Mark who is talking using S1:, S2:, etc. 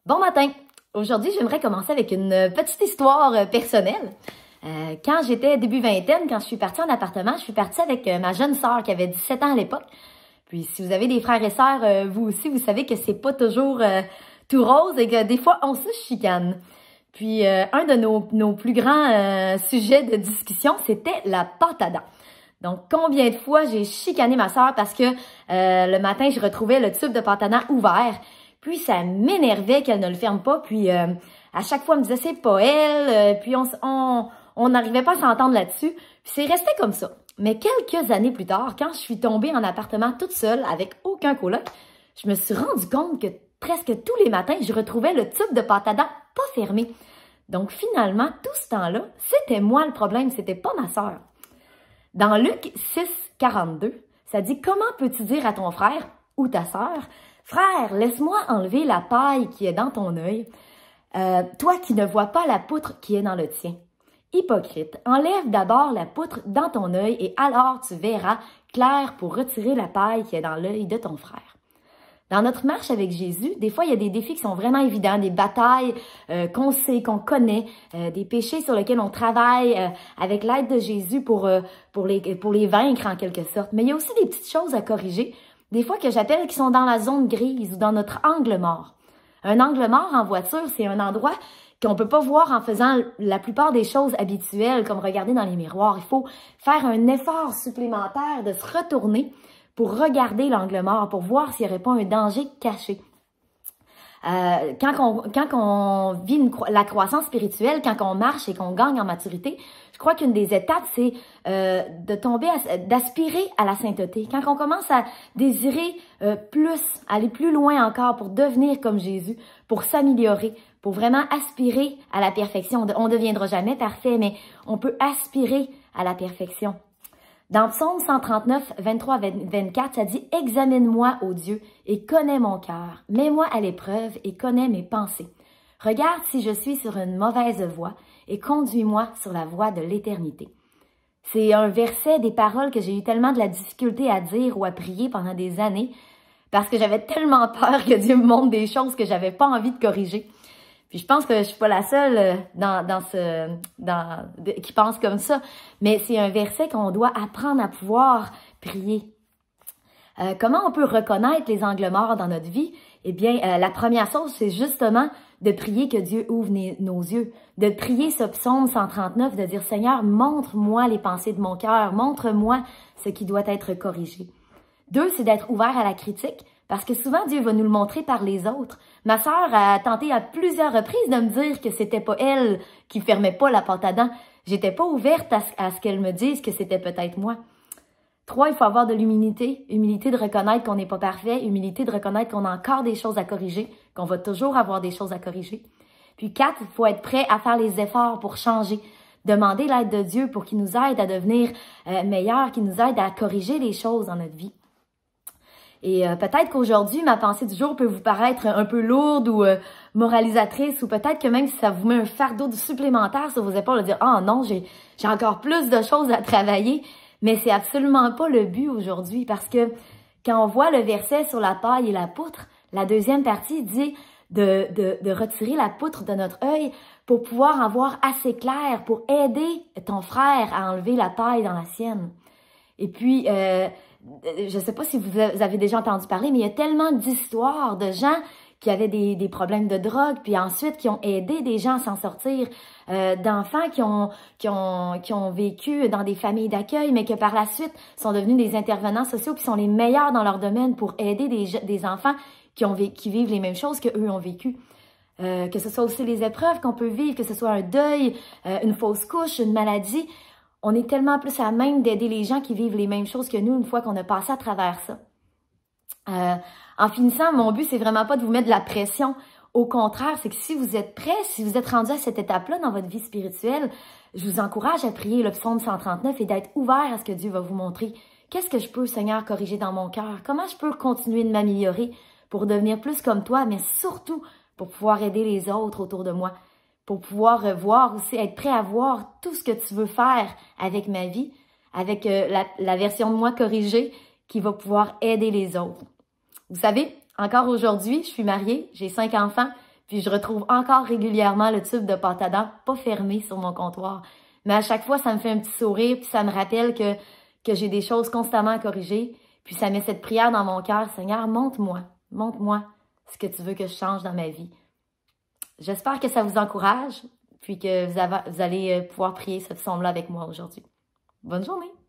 S1: Bon matin! Aujourd'hui, j'aimerais commencer avec une petite histoire personnelle. Quand j'étais début vingtaine, quand je suis partie en appartement, je suis partie avec ma jeune sœur qui avait 17 ans à l'époque. Puis si vous avez des frères et sœurs, vous aussi, vous savez que c'est pas toujours tout rose et que des fois, on se chicane. Puis un de nos plus grands sujets de discussion, c'était la pâte à dents. Donc, combien de fois j'ai chicané ma sœur parce que le matin, je retrouvais le tube de pâte à dents ouvert. Puis ça m'énervait qu'elle ne le ferme pas. Puis à chaque fois, elle me disait c'est pas elle. Puis on n'arrivait pas à s'entendre là-dessus. Puis c'est resté comme ça. Mais quelques années plus tard, quand je suis tombée en appartement toute seule avec aucun coloc, je me suis rendu compte que presque tous les matins, je retrouvais le tube de pâte à dents pas fermé. Donc finalement, tout ce temps-là, c'était moi le problème, c'était pas ma sœur. Dans Luc 6, 42, ça dit « Comment peux-tu dire à ton frère ou ta sœur, « Frère, laisse-moi enlever la paille qui est dans ton œil, toi qui ne vois pas la poutre qui est dans le tien. Hypocrite, enlève d'abord la poutre dans ton œil et alors tu verras clair pour retirer la paille qui est dans l'œil de ton frère. » Dans notre marche avec Jésus, des fois, il y a des défis qui sont vraiment évidents, des batailles qu'on sait, qu'on connaît, des péchés sur lesquels on travaille avec l'aide de Jésus pour les vaincre en quelque sorte. Mais il y a aussi des petites choses à corriger, des fois que j'appelle qui sont dans la zone grise ou dans notre angle mort. Un angle mort en voiture, c'est un endroit qu'on peut pas voir en faisant la plupart des choses habituelles, comme regarder dans les miroirs. Il faut faire un effort supplémentaire de se retourner pour regarder l'angle mort, pour voir s'il n'y aurait pas un danger caché. Quand on vit la croissance spirituelle, quand on marche et qu'on gagne en maturité, je crois qu'une des étapes, c'est d'aspirer à la sainteté. Quand on commence à désirer aller plus loin encore pour devenir comme Jésus, pour s'améliorer, pour vraiment aspirer à la perfection. On ne deviendra jamais parfait, mais on peut aspirer à la perfection. Dans Psaume 139, 23-24, ça dit « Examine-moi, ô Dieu, et connais mon cœur. Mets-moi à l'épreuve et connais mes pensées. Regarde si je suis sur une mauvaise voie et conduis-moi sur la voie de l'éternité. » C'est un verset, des paroles que j'ai eu tellement de la difficulté à dire ou à prier pendant des années parce que j'avais tellement peur que Dieu me montre des choses que j'avais pas envie de corriger. Puis je pense que je suis pas la seule qui pense comme ça, mais c'est un verset qu'on doit apprendre à pouvoir prier. Comment on peut reconnaître les angles morts dans notre vie? Eh bien, la première chose, c'est justement de prier que Dieu ouvre nos yeux, de prier ce psaume 139, de dire « Seigneur, montre-moi les pensées de mon cœur, montre-moi ce qui doit être corrigé. » 2, c'est d'être ouvert à la critique, parce que souvent, Dieu va nous le montrer par les autres. Ma sœur a tenté à plusieurs reprises de me dire que c'était pas elle qui fermait pas la pâte à dents. J'étais pas ouverte à ce qu'elle me dise que c'était peut-être moi. 3, il faut avoir de l'humilité. Humilité de reconnaître qu'on n'est pas parfait. Humilité de reconnaître qu'on a encore des choses à corriger, qu'on va toujours avoir des choses à corriger. Puis 4, il faut être prêt à faire les efforts pour changer. Demander l'aide de Dieu pour qu'il nous aide à devenir meilleurs, qu'il nous aide à corriger les choses dans notre vie. Et peut-être qu'aujourd'hui, ma pensée du jour peut vous paraître un peu lourde ou moralisatrice, ou peut-être que même si ça vous met un fardeau supplémentaire sur vos épaules, de dire « Ah non, j'ai encore plus de choses à travailler », mais c'est absolument pas le but aujourd'hui, parce que quand on voit le verset sur la paille et la poutre, la deuxième partie dit de retirer la poutre de notre œil pour pouvoir en voir assez clair, pour aider ton frère à enlever la paille dans la sienne. Et puis, je ne sais pas si vous avez déjà entendu parler, mais il y a tellement d'histoires de gens qui avaient des problèmes de drogue, puis ensuite qui ont aidé des gens à s'en sortir, d'enfants qui ont vécu dans des familles d'accueil, mais que par la suite sont devenus des intervenants sociaux qui sont les meilleurs dans leur domaine pour aider des enfants qui vivent les mêmes choses qu'eux ont vécu. Que ce soit aussi les épreuves qu'on peut vivre, que ce soit un deuil, une fausse couche, une maladie. On est tellement plus à même d'aider les gens qui vivent les mêmes choses que nous une fois qu'on a passé à travers ça. En finissant, mon but, c'est vraiment pas de vous mettre de la pression. Au contraire, c'est que si vous êtes prêts, si vous êtes rendu à cette étape-là dans votre vie spirituelle, je vous encourage à prier le psaume 139 et d'être ouvert à ce que Dieu va vous montrer. Qu'est-ce que je peux, Seigneur, corriger dans mon cœur? Comment je peux continuer de m'améliorer pour devenir plus comme toi, mais surtout pour pouvoir aider les autres autour de moi? Pour pouvoir voir aussi, être prêt à voir tout ce que tu veux faire avec ma vie, avec la version de moi corrigée qui va pouvoir aider les autres. Vous savez, encore aujourd'hui, je suis mariée, j'ai 5 enfants, Puis je retrouve encore régulièrement le tube de pâte à dents pas fermé sur mon comptoir. Mais à chaque fois, ça me fait un petit sourire, puis ça me rappelle que j'ai des choses constamment à corriger. Puis ça met cette prière dans mon cœur. Seigneur, montre-moi ce que tu veux que je change dans ma vie. J'espère que ça vous encourage, puis que vous allez pouvoir prier ce psaume-là avec moi aujourd'hui. Bonne journée!